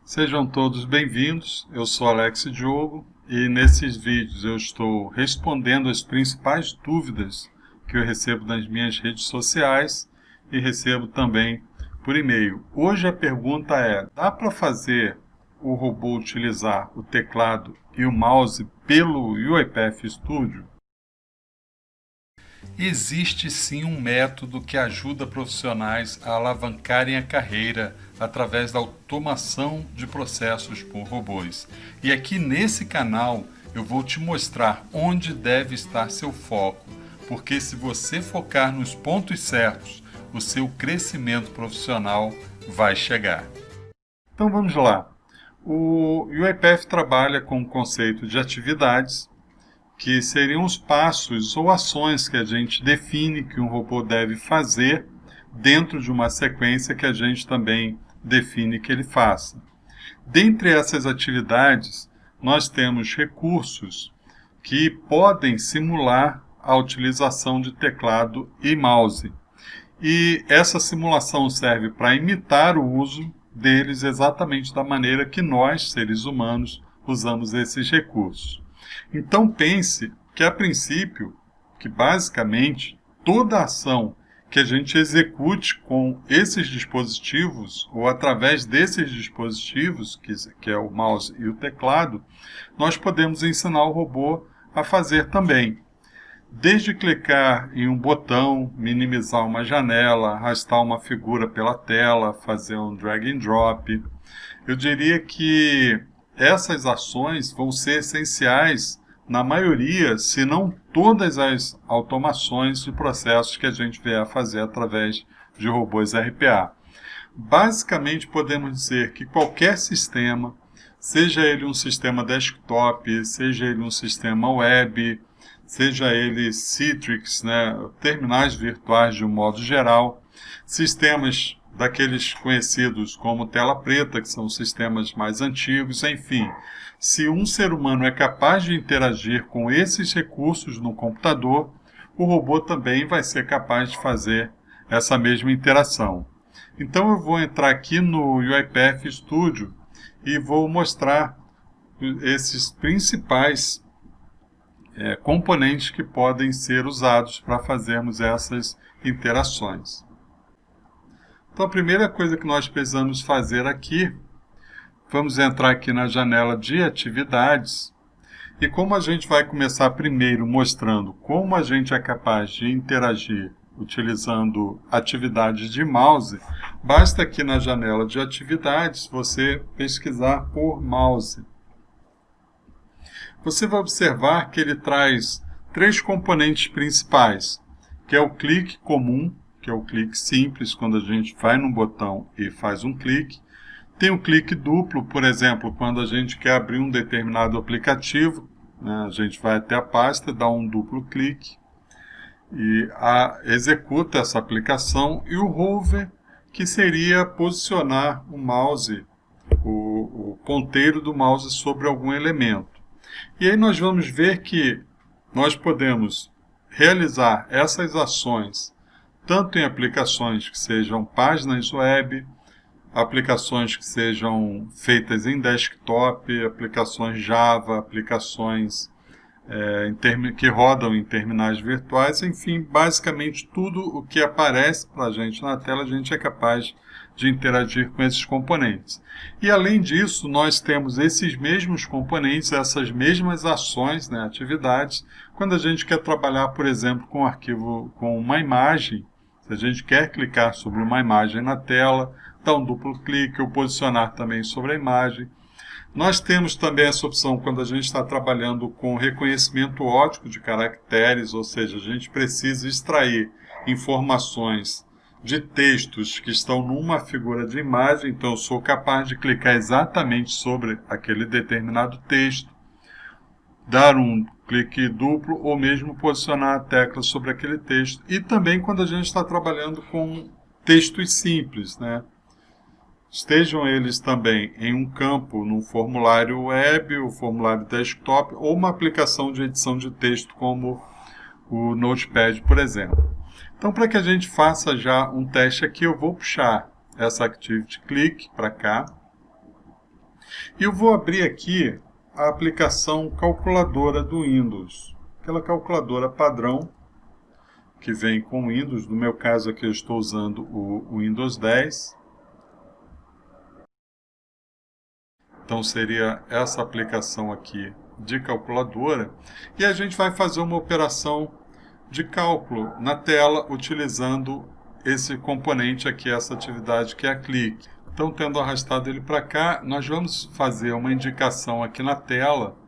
Sejam todos bem-vindos, eu sou Alex Diogo e nesses vídeos eu estou respondendo as principais dúvidas que eu recebo nas minhas redes sociais e recebo também por e-mail. Hoje a pergunta é, dá para fazer o robô utilizar o teclado e o mouse pelo UiPath Studio? Existe sim um método que ajuda profissionais a alavancarem a carreira através da automação de processos por robôs. E aqui nesse canal eu vou te mostrar onde deve estar seu foco, porque se você focar nos pontos certos, o seu crescimento profissional vai chegar. Então vamos lá. O UiPath trabalha com o conceito de atividades, que seriam os passos ou ações que a gente define que um robô deve fazer dentro de uma sequência que a gente também define que ele faça. Dentre essas atividades, nós temos recursos que podem simular a utilização de teclado e mouse. E essa simulação serve para imitar o uso deles exatamente da maneira que nós, seres humanos, usamos esses recursos. Então pense que a princípio, que basicamente toda ação que a gente execute com esses dispositivos ou através desses dispositivos, que é o mouse e o teclado, nós podemos ensinar o robô a fazer também. Desde clicar em um botão, minimizar uma janela, arrastar uma figura pela tela, fazer um drag and drop, eu diria que essas ações vão ser essenciais na maioria, se não todas as automações de processos que a gente vier a fazer através de robôs RPA. Basicamente, podemos dizer que qualquer sistema, seja ele um sistema desktop, seja ele um sistema web, seja ele Citrix, terminais virtuais de um modo geral, sistemas daqueles conhecidos como tela preta, que são sistemas mais antigos, enfim. Se um ser humano é capaz de interagir com esses recursos no computador, o robô também vai ser capaz de fazer essa mesma interação. Então eu vou entrar aqui no UiPath Studio e vou mostrar esses principais componentes que podem ser usados para fazermos essas interações. Então a primeira coisa que nós precisamos fazer aqui, vamos entrar aqui na janela de atividades, e como a gente vai começar primeiro mostrando como a gente é capaz de interagir utilizando atividades de mouse, basta aqui na janela de atividades você pesquisar por mouse. Você vai observar que ele traz três componentes principais, que é o clique comum, que é o clique simples, quando a gente vai num botão e faz um clique. Tem o clique duplo, por exemplo, quando a gente quer abrir um determinado aplicativo, a gente vai até a pasta, dá um duplo clique e executa essa aplicação. E o hover, que seria posicionar o mouse, o ponteiro do mouse sobre algum elemento. E aí nós vamos ver que nós podemos realizar essas ações tanto em aplicações que sejam páginas web, aplicações que sejam feitas em desktop, aplicações Java, aplicações que rodam em terminais virtuais, enfim, basicamente tudo o que aparece para a gente na tela, a gente é capaz de interagir com esses componentes. E além disso, nós temos esses mesmos componentes, essas mesmas ações, atividades, quando a gente quer trabalhar, por exemplo, com um arquivo, com uma imagem. Se a gente quer clicar sobre uma imagem na tela, dar um duplo clique ou posicionar também sobre a imagem. Nós temos também essa opção quando a gente está trabalhando com reconhecimento óptico de caracteres, ou seja, a gente precisa extrair informações de textos que estão numa figura de imagem, então eu sou capaz de clicar exatamente sobre aquele determinado texto, dar um clique duplo ou mesmo posicionar a tecla sobre aquele texto. E também quando a gente está trabalhando com textos simples, Estejam eles também em um campo, num formulário web, o formulário desktop ou uma aplicação de edição de texto como o Notepad, por exemplo. Então, para que a gente faça já um teste aqui, eu vou puxar essa Activity Click para cá. E eu vou abrir aqui a aplicação calculadora do Windows, aquela calculadora padrão que vem com o Windows. No meu caso aqui eu estou usando o Windows 10. Então seria essa aplicação aqui de calculadora. E a gente vai fazer uma operação de cálculo na tela utilizando esse componente aqui, essa atividade que é a clique. Então, tendo arrastado ele para cá, nós vamos fazer uma indicação aqui na tela.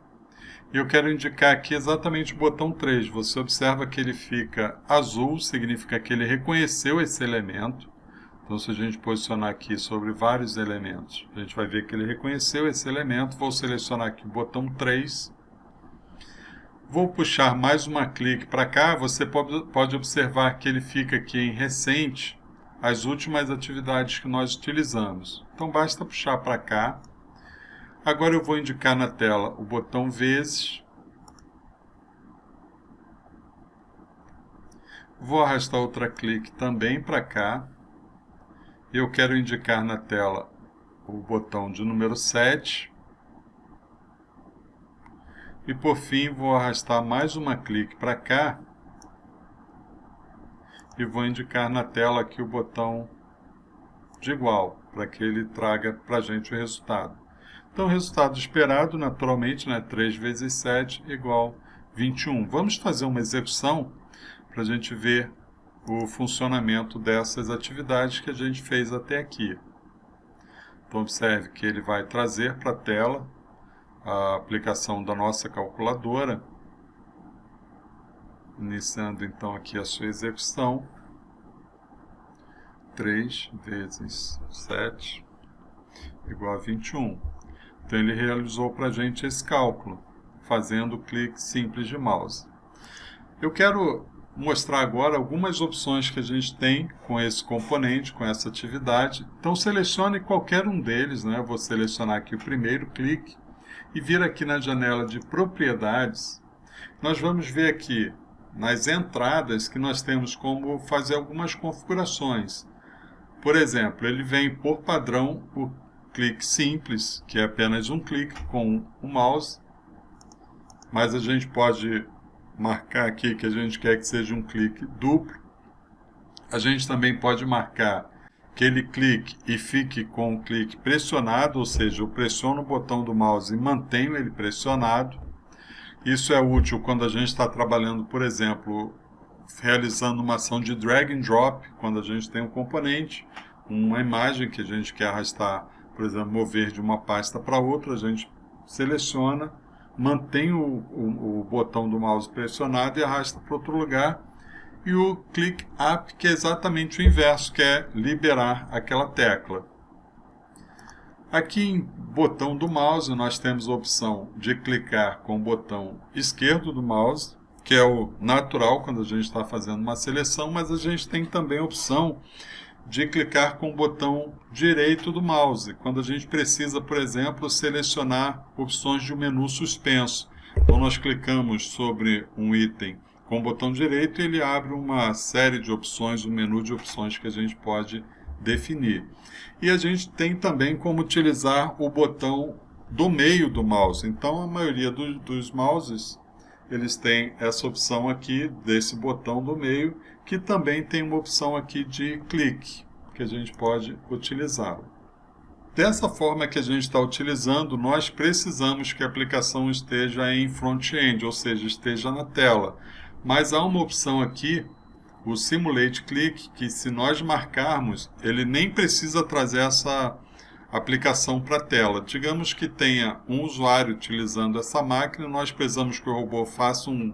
E eu quero indicar aqui exatamente o botão 3. Você observa que ele fica azul, significa que ele reconheceu esse elemento. Então, se a gente posicionar aqui sobre vários elementos, a gente vai ver que ele reconheceu esse elemento. Vou selecionar aqui o botão 3. Vou puxar mais uma clique para cá. Você pode observar que ele fica aqui em recente as últimas atividades que nós utilizamos. Então, basta puxar para cá. Agora eu vou indicar na tela o botão vezes. Vou arrastar outra clique também para cá. Eu quero indicar na tela o botão de número 7. E por fim, vou arrastar mais uma clique para cá. E vou indicar na tela aqui o botão de igual, para que ele traga para a gente o resultado. Então, o resultado esperado, naturalmente, 3 vezes 7 igual 21. Vamos fazer uma execução para a gente ver o funcionamento dessas atividades que a gente fez até aqui. Então, observe que ele vai trazer para a tela a aplicação da nossa calculadora, iniciando então aqui a sua execução. 3 vezes 7 igual a 21. Então ele realizou para a gente esse cálculo, fazendo o clique simples de mouse. Eu quero mostrar agora algumas opções que a gente tem com esse componente, com essa atividade. Então selecione qualquer um deles, Eu vou selecionar aqui o primeiro clique e vir aqui na janela de propriedades. Nós vamos ver aqui nas entradas que nós temos como fazer algumas configurações. Por exemplo, ele vem por padrão o clique simples, que é apenas um clique com o mouse, mas a gente pode marcar aqui que a gente quer que seja um clique duplo. A gente também pode marcar que ele clique e fique com o clique pressionado, ou seja, eu pressiono o botão do mouse e mantenho ele pressionado. Isso é útil quando a gente está trabalhando, por exemplo, realizando uma ação de drag and drop, quando a gente tem um componente, uma imagem que a gente quer arrastar, por exemplo, mover de uma pasta para outra, a gente seleciona, mantém o botão do mouse pressionado e arrasta para outro lugar. E o click up, que é exatamente o inverso, que é liberar aquela tecla. Aqui em botão do mouse, nós temos a opção de clicar com o botão esquerdo do mouse, que é o natural quando a gente está fazendo uma seleção, mas a gente tem também a opção de clicar com o botão direito do mouse, quando a gente precisa, por exemplo, selecionar opções de um menu suspenso. Então nós clicamos sobre um item com o botão direito e ele abre uma série de opções, um menu de opções que a gente pode definir. E a gente tem também como utilizar o botão do meio do mouse. Então a maioria dos mouses, eles têm essa opção aqui, desse botão do meio, que também tem uma opção aqui de clique, que a gente pode utilizar. Dessa forma que a gente está utilizando, nós precisamos que a aplicação esteja em front-end, ou seja, esteja na tela. Mas há uma opção aqui, o Simulate Click, que se nós marcarmos, ele nem precisa trazer essa aplicação para a tela. Digamos que tenha um usuário utilizando essa máquina, nós precisamos que o robô faça um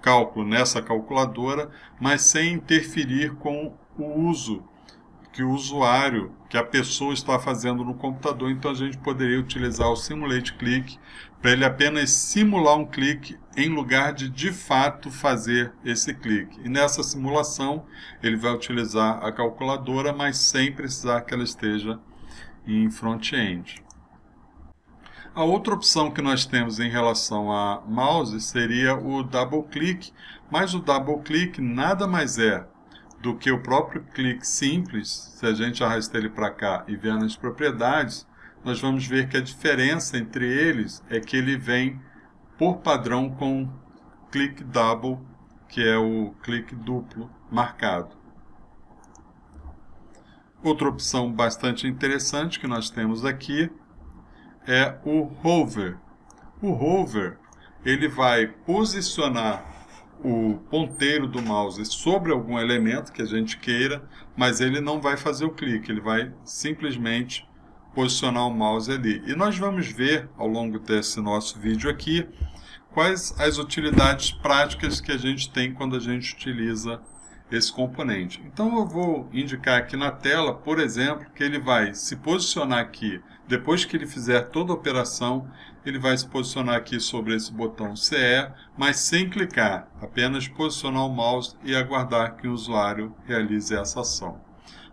cálculo nessa calculadora, mas sem interferir com o uso que o usuário, que a pessoa está fazendo no computador. Então a gente poderia utilizar o Simulate Click para ele apenas simular um clique em lugar de fato fazer esse clique. E nessa simulação ele vai utilizar a calculadora, mas sem precisar que ela esteja em front-end. A outra opção que nós temos em relação a mouse seria o double click, mas o double click nada mais é do que o próprio clique simples. Se a gente arrasta ele para cá e vier nas propriedades, nós vamos ver que a diferença entre eles é que ele vem por padrão com clique double, que é o clique duplo marcado. Outra opção bastante interessante que nós temos aqui é o hover. O hover, ele vai posicionar o ponteiro do mouse sobre algum elemento que a gente queira, mas ele não vai fazer o clique, ele vai simplesmente posicionar o mouse ali. E nós vamos ver ao longo desse nosso vídeo aqui quais as utilidades práticas que a gente tem quando a gente utiliza esse componente. Então eu vou indicar aqui na tela, por exemplo, que ele vai se posicionar aqui, depois que ele fizer toda a operação, ele vai se posicionar aqui sobre esse botão CE, mas sem clicar, apenas posicionar o mouse e aguardar que o usuário realize essa ação.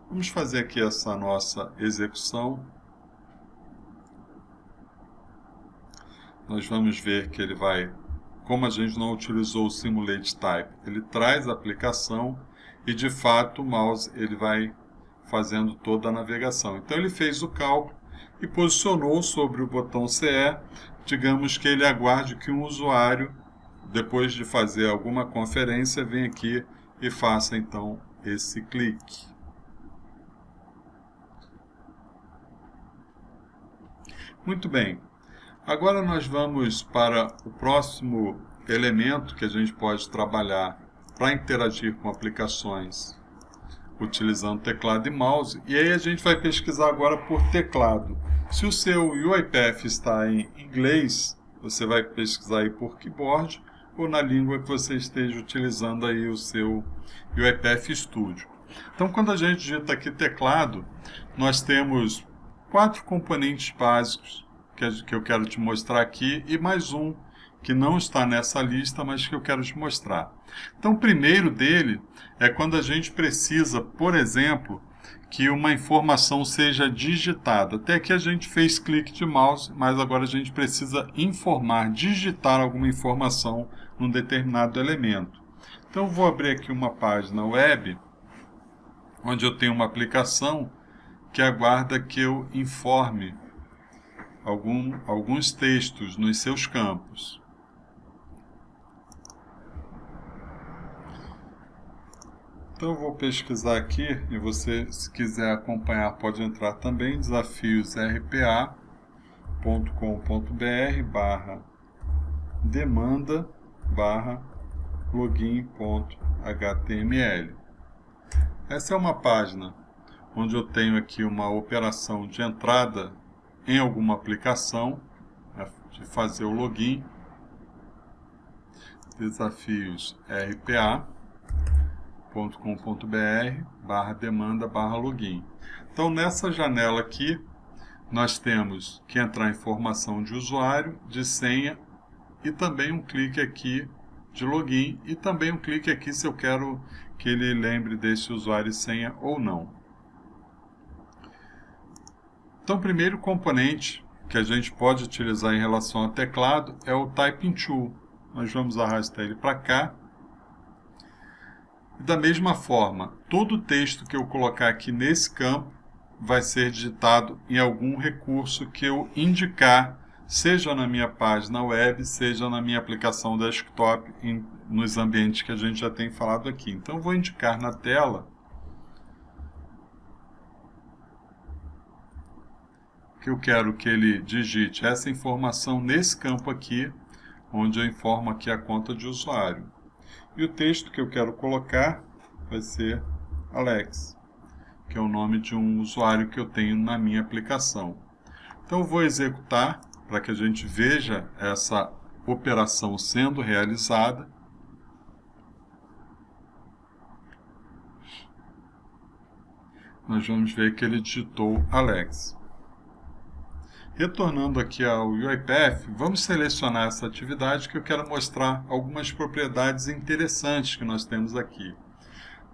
Vamos fazer aqui essa nossa execução. Nós vamos ver que ele vai, como a gente não utilizou o Simulate Type, ele traz a aplicação e de fato o mouse ele vai fazendo toda a navegação. Então ele fez o cálculo e posicionou sobre o botão CE, digamos que ele aguarde que um usuário, depois de fazer alguma conferência, venha aqui e faça então esse clique. Muito bem. Agora nós vamos para o próximo elemento que a gente pode trabalhar para interagir com aplicações utilizando teclado e mouse. E aí a gente vai pesquisar agora por teclado. Se o seu UiPath está em inglês, você vai pesquisar aí por keyboard ou na língua que você esteja utilizando aí o seu UiPath Studio. Então quando a gente digita aqui teclado, nós temos 4 componentes básicos que eu quero te mostrar aqui e mais um que não está nessa lista, mas que eu quero te mostrar. Então, o primeiro dele é quando a gente precisa, por exemplo, que uma informação seja digitada. Até aqui a gente fez clique de mouse, mas agora a gente precisa informar, digitar alguma informação num determinado elemento. Então, eu vou abrir aqui uma página web, onde eu tenho uma aplicação que aguarda que eu informe alguns textos nos seus campos. Então eu vou pesquisar aqui e você, se quiser acompanhar, pode entrar também, desafios.rpa.com.br/demanda/login.html. Essa é uma página onde eu tenho aqui uma operação de entrada em alguma aplicação, de fazer o login, desafios.rpa.com.br/demanda/login. Então nessa janela aqui nós temos que entrar informação de usuário, de senha e também um clique aqui de login e também um clique aqui se eu quero que ele lembre desse usuário e senha ou não. Então, o primeiro componente que a gente pode utilizar em relação ao teclado é o Typing Tool. Nós vamos arrastar ele para cá. E da mesma forma, todo o texto que eu colocar aqui nesse campo vai ser digitado em algum recurso que eu indicar, seja na minha página web, seja na minha aplicação desktop, nos ambientes que a gente já tem falado aqui. Então, eu vou indicar na tela que eu quero que ele digite essa informação nesse campo aqui, onde eu informo aqui a conta de usuário. E o texto que eu quero colocar vai ser Alex, que é o nome de um usuário que eu tenho na minha aplicação. Então eu vou executar para que a gente veja essa operação sendo realizada. Nós vamos ver que ele digitou Alex. Retornando aqui ao UiPath, vamos selecionar essa atividade que eu quero mostrar algumas propriedades interessantes que nós temos aqui.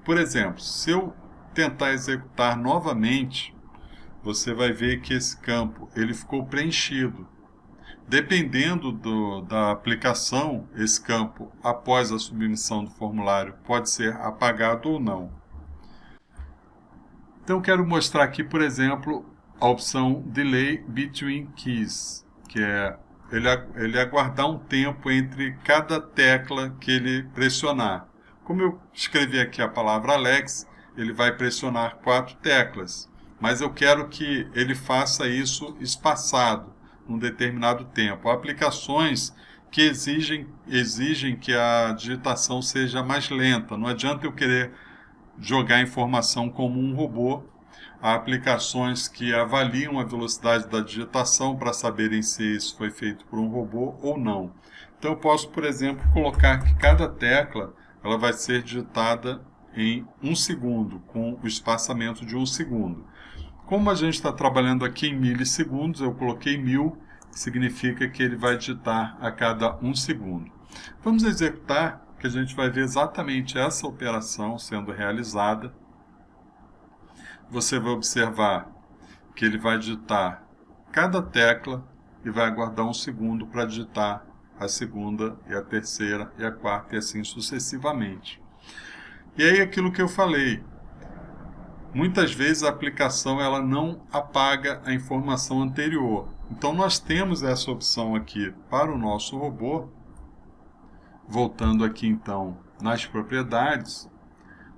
Por exemplo, se eu tentar executar novamente, você vai ver que esse campo ele ficou preenchido. Dependendo da aplicação, esse campo, após a submissão do formulário, pode ser apagado ou não. Então, eu quero mostrar aqui, por exemplo, a opção Delay Between Keys, que é ele aguardar um tempo entre cada tecla que ele pressionar. Como eu escrevi aqui a palavra Alex, ele vai pressionar 4 teclas, mas eu quero que ele faça isso espaçado, num determinado tempo. Há aplicações que exigem que a digitação seja mais lenta. Não adianta eu querer jogar informação como um robô. Há aplicações que avaliam a velocidade da digitação para saberem se isso foi feito por um robô ou não. Então eu posso, por exemplo, colocar que cada tecla ela vai ser digitada em 1 segundo, com o espaçamento de 1 segundo. Como a gente está trabalhando aqui em milissegundos, eu coloquei 1000, que significa que ele vai digitar a cada 1 segundo. Vamos executar, que a gente vai ver exatamente essa operação sendo realizada. Você vai observar que ele vai digitar cada tecla e vai aguardar 1 segundo para digitar a segunda e a terceira e a quarta e assim sucessivamente. E aí aquilo que eu falei, muitas vezes a aplicação ela não apaga a informação anterior. Então nós temos essa opção aqui para o nosso robô. Voltando aqui então nas propriedades,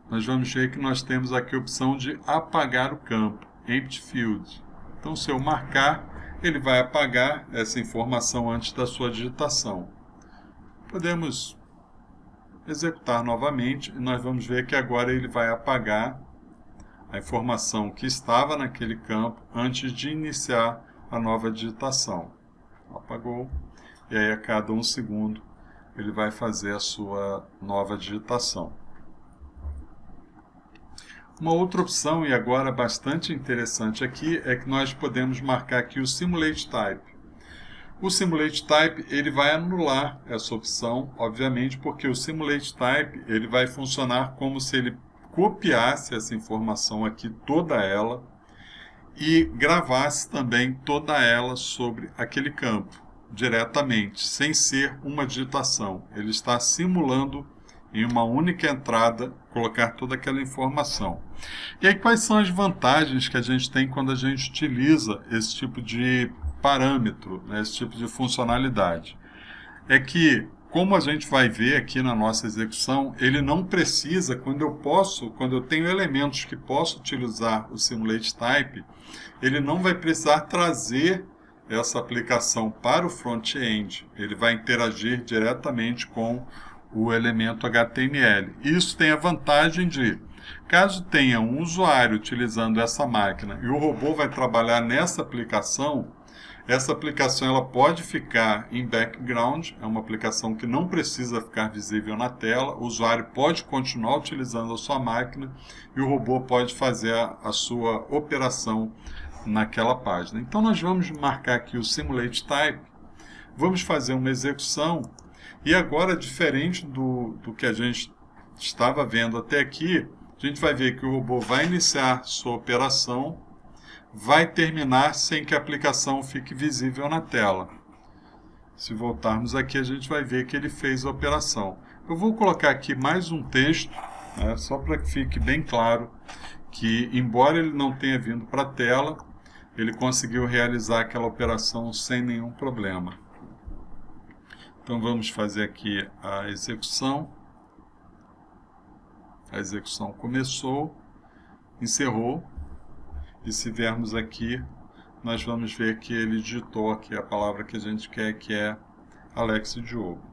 nós vamos ver que nós temos aqui a opção de apagar o campo, Empty Field. Então, se eu marcar, ele vai apagar essa informação antes da sua digitação. Podemos executar novamente e nós vamos ver que agora ele vai apagar a informação que estava naquele campo antes de iniciar a nova digitação. Apagou, e aí a cada 1 segundo ele vai fazer a sua nova digitação. Uma outra opção, e agora bastante interessante aqui, é que nós podemos marcar aqui o Simulate Type. O Simulate Type ele vai anular essa opção, obviamente, porque o Simulate Type ele vai funcionar como se ele copiasse essa informação aqui, toda ela, e gravasse também toda ela sobre aquele campo, diretamente, sem ser uma digitação. Ele está simulando em uma única entrada, colocar toda aquela informação. E aí, quais são as vantagens que a gente tem quando a gente utiliza esse tipo de parâmetro, né, esse tipo de funcionalidade? É que, como a gente vai ver aqui na nossa execução, ele não precisa, quando eu tenho elementos que posso utilizar o Simulate Type, ele não vai precisar trazer essa aplicação para o front-end. Ele vai interagir diretamente com o elemento HTML. Isso tem a vantagem de, caso tenha um usuário utilizando essa máquina e o robô vai trabalhar nessa aplicação, essa aplicação ela pode ficar em background, é uma aplicação que não precisa ficar visível na tela, o usuário pode continuar utilizando a sua máquina e o robô pode fazer a sua operação naquela página. Então nós vamos marcar aqui o Simulate Type, vamos fazer uma execução. E agora, diferente do que a gente estava vendo até aqui, a gente vai ver que o robô vai iniciar sua operação, vai terminar sem que a aplicação fique visível na tela. Se voltarmos aqui, a gente vai ver que ele fez a operação. Eu vou colocar aqui mais um texto, né, só para que fique bem claro que, embora ele não tenha vindo para a tela, ele conseguiu realizar aquela operação sem nenhum problema. Então vamos fazer aqui a execução. A execução começou, encerrou. E se viermos aqui, nós vamos ver que ele digitou aqui a palavra que a gente quer, que é Alex Diogo.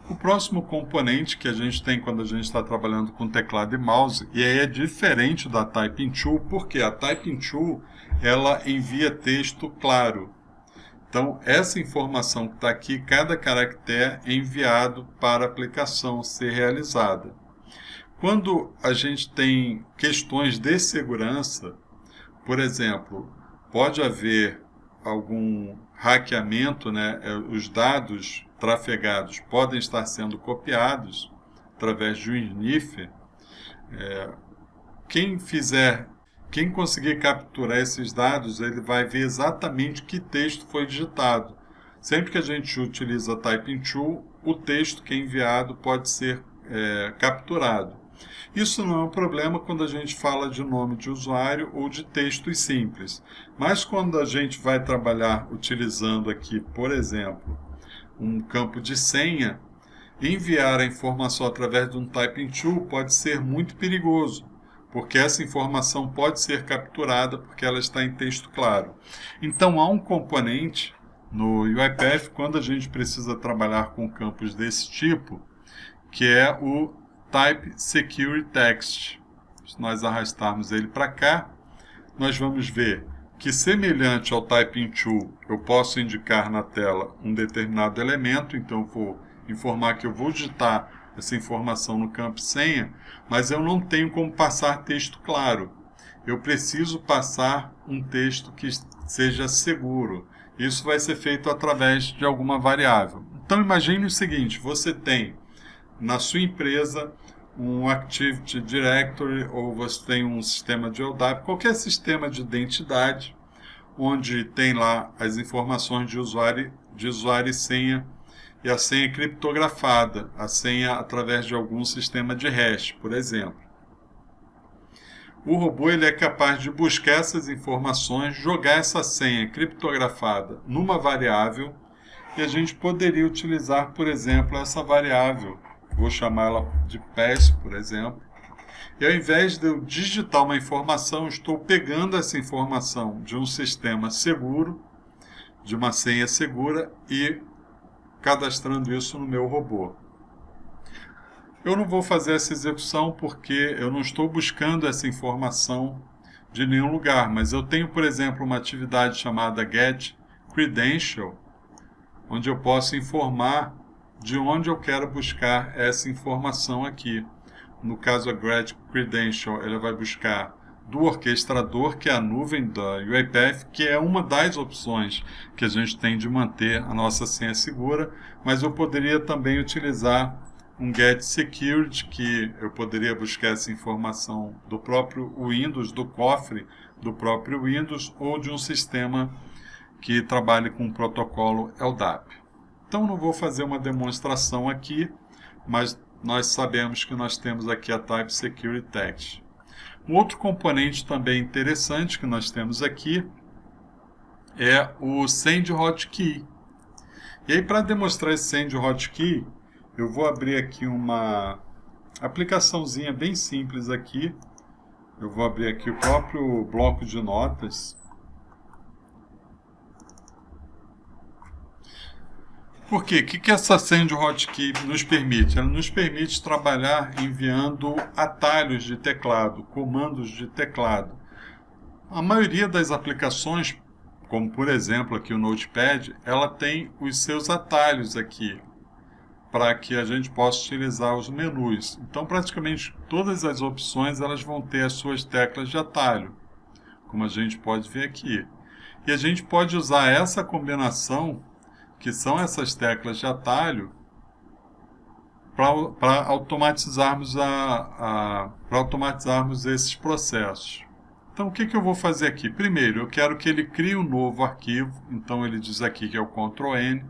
O próximo componente que a gente tem quando a gente está trabalhando com teclado e mouse, e aí é diferente da Typing Tool, porque a Typing Tool ela envia texto claro. Então, essa informação que está aqui, cada caractere é enviado para a aplicação ser realizada. Quando a gente tem questões de segurança, por exemplo, pode haver algum hackeamento, né? Os dados trafegados podem estar sendo copiados através de um sniffer. Quem conseguir capturar esses dados, ele vai ver exatamente que texto foi digitado. Sempre que a gente utiliza a Typing Tool, o texto que é enviado pode ser capturado. Isso não é um problema quando a gente fala de nome de usuário ou de textos simples, mas quando a gente vai trabalhar utilizando aqui, por exemplo, um campo de senha, enviar a informação através de um typing tool pode ser muito perigoso, porque essa informação pode ser capturada porque ela está em texto claro. Então há um componente no UiPath, quando a gente precisa trabalhar com campos desse tipo, que é o Type Security Text. Se nós arrastarmos ele para cá, nós vamos ver que, semelhante ao Typing Tool, eu posso indicar na tela um determinado elemento, então eu vou informar que eu vou digitar essa informação no campo senha, mas eu não tenho como passar texto claro. Eu preciso passar um texto que seja seguro. Isso vai ser feito através de alguma variável. Então imagine o seguinte, você tem na sua empresa um Active Directory ou você tem um sistema de LDAP, qualquer sistema de identidade, onde tem lá as informações de usuário e senha, e a senha criptografada, a senha através de algum sistema de hash, por exemplo. O robô ele é capaz de buscar essas informações, jogar essa senha criptografada numa variável, e a gente poderia utilizar, por exemplo, essa variável. Vou chamá-la de pass, por exemplo. E ao invés de eu digitar uma informação, estou pegando essa informação de um sistema seguro, de uma senha segura, e cadastrando isso no meu robô. Eu não vou fazer essa execução porque eu não estou buscando essa informação de nenhum lugar, mas eu tenho, por exemplo, uma atividade chamada Get Credential, onde eu posso informar de onde eu quero buscar essa informação aqui. No caso, a Get Credential, ela vai buscar do orquestrador, que é a nuvem da UiPath, que é uma das opções que a gente tem de manter a nossa senha segura, mas eu poderia também utilizar um Get Security, que eu poderia buscar essa informação do próprio Windows, do cofre do próprio Windows, ou de um sistema que trabalhe com o protocolo LDAP. Então não vou fazer uma demonstração aqui, mas nós sabemos que nós temos aqui a Type Security Text. Um outro componente também interessante que nós temos aqui é o Send Hotkey. E aí, para demonstrar esse Send Hotkey, eu vou abrir aqui uma aplicaçãozinha bem simples aqui. Eu vou abrir aqui o próprio bloco de notas. Por quê? O que essa Send Hotkey nos permite? Ela nos permite trabalhar enviando atalhos de teclado, comandos de teclado. A maioria das aplicações, como por exemplo aqui o Notepad, ela tem os seus atalhos aqui, para que a gente possa utilizar os menus. Então praticamente todas as opções elas vão ter as suas teclas de atalho, como a gente pode ver aqui. E a gente pode usar essa combinação, que são essas teclas de atalho, para automatizarmos, automatizarmos esses processos. Então, o que eu vou fazer aqui? Primeiro, eu quero que ele crie um novo arquivo, então ele diz aqui que é o Ctrl N.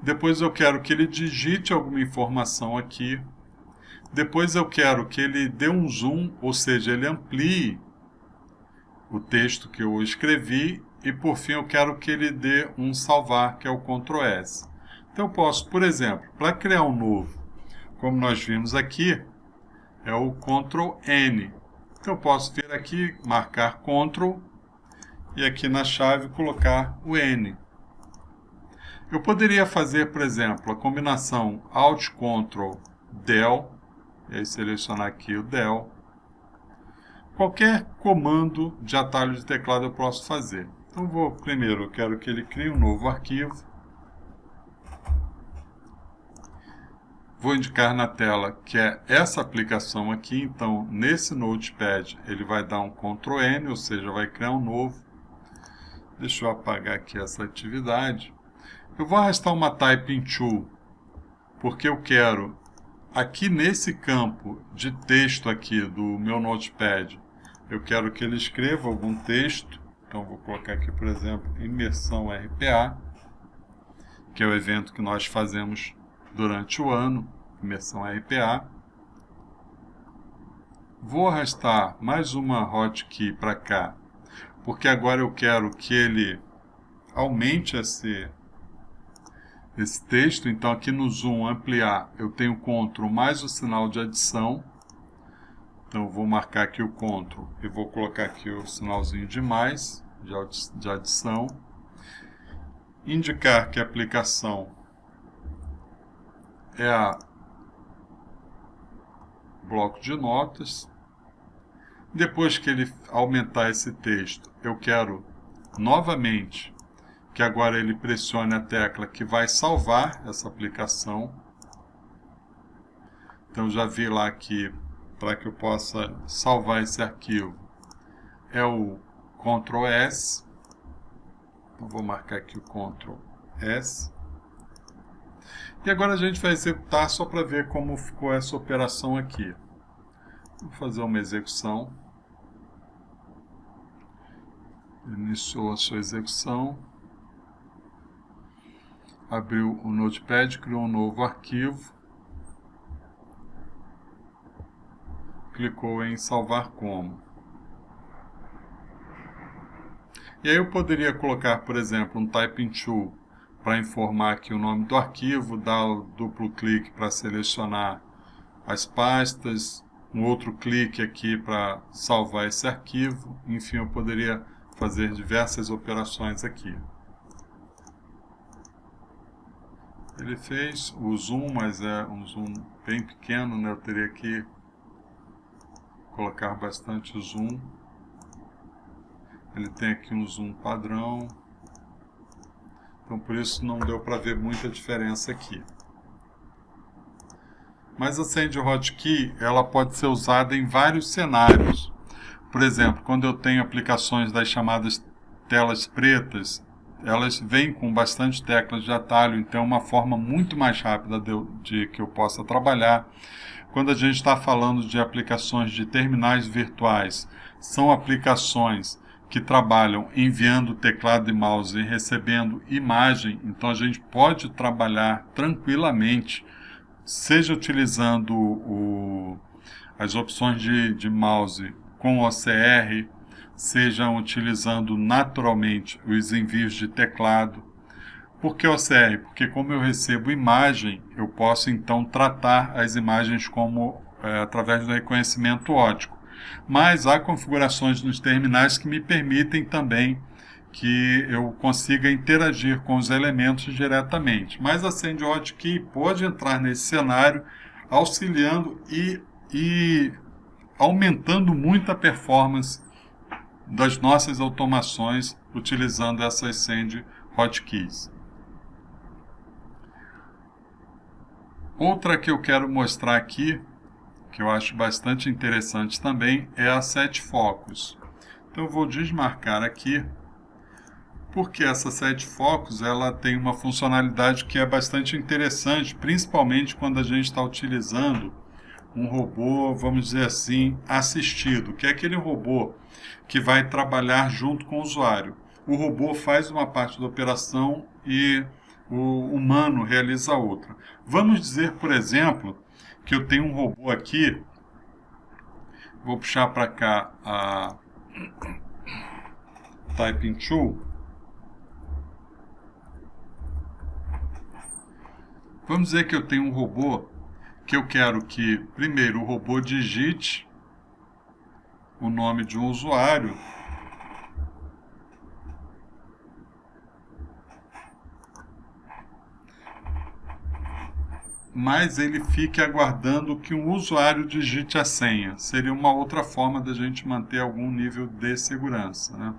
Depois eu quero que ele digite alguma informação aqui. Depois eu quero que ele dê um zoom, ou seja, ele amplie o texto que eu escrevi. E por fim eu quero que ele dê um salvar, que é o Ctrl S. Então eu posso, por exemplo, para criar um novo, como nós vimos aqui, é o Ctrl N. Então eu posso vir aqui, marcar Ctrl, e aqui na chave colocar o N. Eu poderia fazer, por exemplo, a combinação Alt Ctrl Del, e aí selecionar aqui o Del. Qualquer comando de atalho de teclado eu posso fazer. Então, primeiro eu quero que ele crie um novo arquivo. Vou indicar na tela que é essa aplicação aqui. Então, nesse Notepad, ele vai dar um Ctrl N, ou seja, vai criar um novo. Deixa eu apagar aqui essa atividade. Eu vou arrastar uma Typing Tool, porque eu quero, aqui nesse campo de texto aqui do meu Notepad, eu quero que ele escreva algum texto. Então, vou colocar aqui, por exemplo, Imersão RPA, que é o evento que nós fazemos durante o ano, Imersão RPA. Vou arrastar mais uma hotkey para cá, porque agora eu quero que ele aumente esse texto. Então aqui no zoom ampliar eu tenho Ctrl mais o sinal de adição. Então eu vou marcar aqui o Ctrl e vou colocar aqui o sinalzinho de mais, de adição. Indicar que a aplicação é a bloco de notas. Depois que ele aumentar esse texto, eu quero novamente que agora ele pressione a tecla que vai salvar essa aplicação. Então já vi lá que para que eu possa salvar esse arquivo é o Ctrl S. Então vou marcar aqui o Ctrl S. E agora a gente vai executar só para ver como ficou essa operação aqui. Vou fazer uma execução. Iniciou a sua execução. Abriu o Notepad, criou um novo arquivo. Clicou em salvar como. E aí eu poderia colocar, por exemplo, um Typing Tool para informar aqui o nome do arquivo, dar o duplo clique para selecionar as pastas, um outro clique aqui para salvar esse arquivo. Enfim, eu poderia fazer diversas operações aqui. Ele fez o zoom, mas é um zoom bem pequeno, né? Eu teria que colocar bastante zoom. Ele tem aqui um zoom padrão. Então por isso não deu para ver muita diferença aqui. Mas a Send Hotkey, ela pode ser usada em vários cenários. Por exemplo, quando eu tenho aplicações das chamadas telas pretas, elas vêm com bastante teclas de atalho, então é uma forma muito mais rápida de que eu possa trabalhar. Quando a gente está falando de aplicações de terminais virtuais, são aplicações que trabalham enviando teclado e mouse e recebendo imagem, então a gente pode trabalhar tranquilamente, seja utilizando as opções de mouse com OCR, sejam utilizando naturalmente os envios de teclado. Por que OCR? Porque como eu recebo imagem, eu posso então tratar as imagens como através do reconhecimento óptico. Mas há configurações nos terminais que me permitem também que eu consiga interagir com os elementos diretamente. Mas a Send Hotkey pode entrar nesse cenário, auxiliando e aumentando muito a performance das nossas automações utilizando essas Send Hotkeys. Outra que eu quero mostrar aqui, que eu acho bastante interessante também, é a Set Focus. Então eu vou desmarcar aqui, porque essa Set Focus ela tem uma funcionalidade que é bastante interessante, principalmente quando a gente está utilizando um robô, vamos dizer assim, assistido, que é aquele robô que vai trabalhar junto com o usuário. O robô faz uma parte da operação e o humano realiza outra. Vamos dizer, por exemplo, que eu tenho um robô aqui, vou puxar para cá a Typing Tool. Vamos dizer que eu tenho um robô que eu quero que, primeiro, o robô digite o nome de um usuário mas ele fique aguardando que um usuário digite a senha. Seria uma outra forma da gente manter algum nível de segurança, né?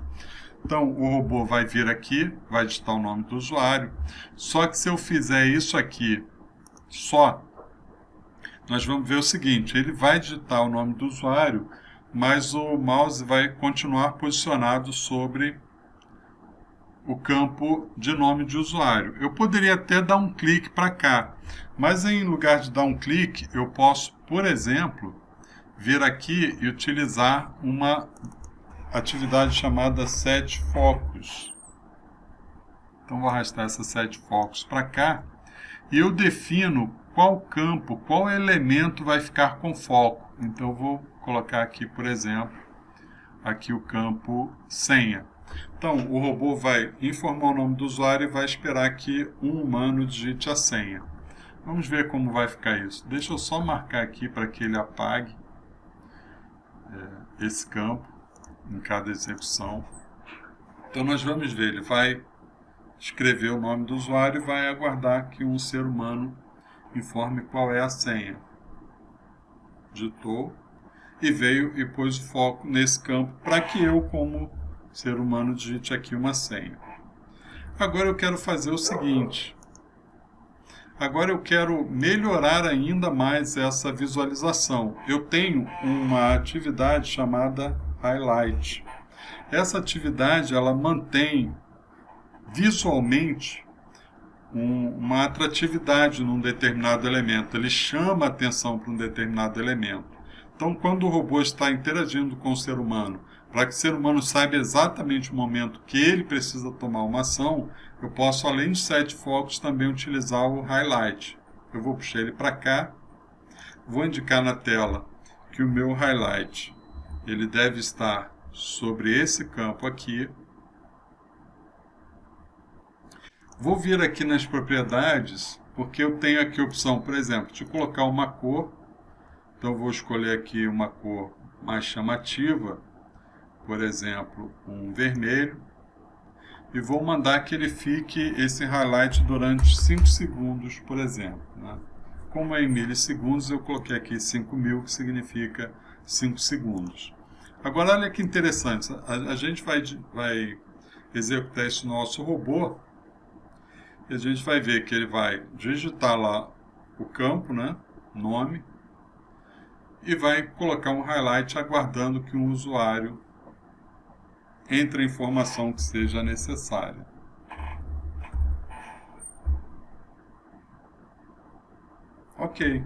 Então, o robô vai vir aqui, vai digitar o nome do usuário, só que se eu fizer isso aqui só, nós vamos ver o seguinte, ele vai digitar o nome do usuário, mas o mouse vai continuar posicionado sobre o campo de nome de usuário. Eu poderia até dar um clique para cá, mas em lugar de dar um clique, eu posso, por exemplo, vir aqui e utilizar uma atividade chamada Set Focus. Então vou arrastar essa Set Focus para cá e eu defino qual campo, qual elemento vai ficar com foco. Então eu vou colocar aqui, por exemplo, aqui o campo senha. Então o robô vai informar o nome do usuário e vai esperar que um humano digite a senha. Vamos ver como vai ficar isso. Deixa eu só marcar aqui para que ele apague esse campo em cada execução. Então nós vamos ver, ele vai escrever o nome do usuário e vai aguardar que um ser humano informe qual é a senha. Digitou e veio e pôs o foco nesse campo para que eu, como ser humano, digite aqui uma senha. Agora eu quero fazer o seguinte. Agora eu quero melhorar ainda mais essa visualização. Eu tenho uma atividade chamada Highlight. Essa atividade ela mantém visualmente uma atratividade num determinado elemento. Ele chama a atenção para um determinado elemento. Então, quando o robô está interagindo com o ser humano, para que o ser humano saiba exatamente o momento que ele precisa tomar uma ação, eu posso, além de set focus, também utilizar o highlight. Eu vou puxar ele para cá, vou indicar na tela que o meu highlight ele deve estar sobre esse campo aqui. Vou vir aqui nas propriedades, porque eu tenho aqui a opção, por exemplo, de colocar uma cor. Então eu vou escolher aqui uma cor mais chamativa, por exemplo, um vermelho, e vou mandar que ele fique esse highlight durante 5 segundos, por exemplo, né? Como é em milissegundos, eu coloquei aqui 5.000, que significa 5 segundos. Agora, olha que interessante, a gente vai executar esse nosso robô, e a gente vai ver que ele vai digitar lá o campo, né, nome, e vai colocar um highlight aguardando que um usuário entre a informação que seja necessária. Ok.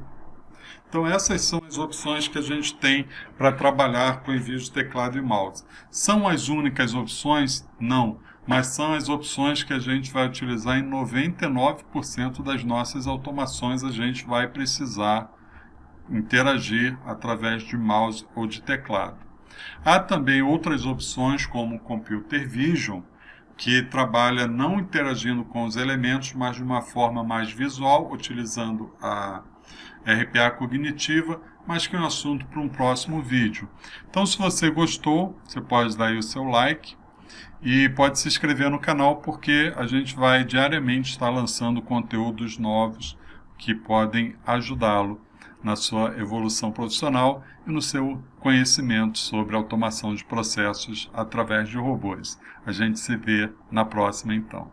Então essas são as opções que a gente tem para trabalhar com envio de teclado e mouse. São as únicas opções? Não. Mas são as opções que a gente vai utilizar em 99% das nossas automações. A gente vai precisar interagir através de mouse ou de teclado. Há também outras opções, como o Computer Vision, que trabalha não interagindo com os elementos, mas de uma forma mais visual, utilizando a RPA cognitiva, mas que é um assunto para um próximo vídeo. Então, se você gostou, você pode dar aí o seu like e pode se inscrever no canal, porque a gente vai diariamente estar lançando conteúdos novos que podem ajudá-lo na sua evolução profissional e no seu conhecimento sobre automação de processos através de robôs. A gente se vê na próxima, então.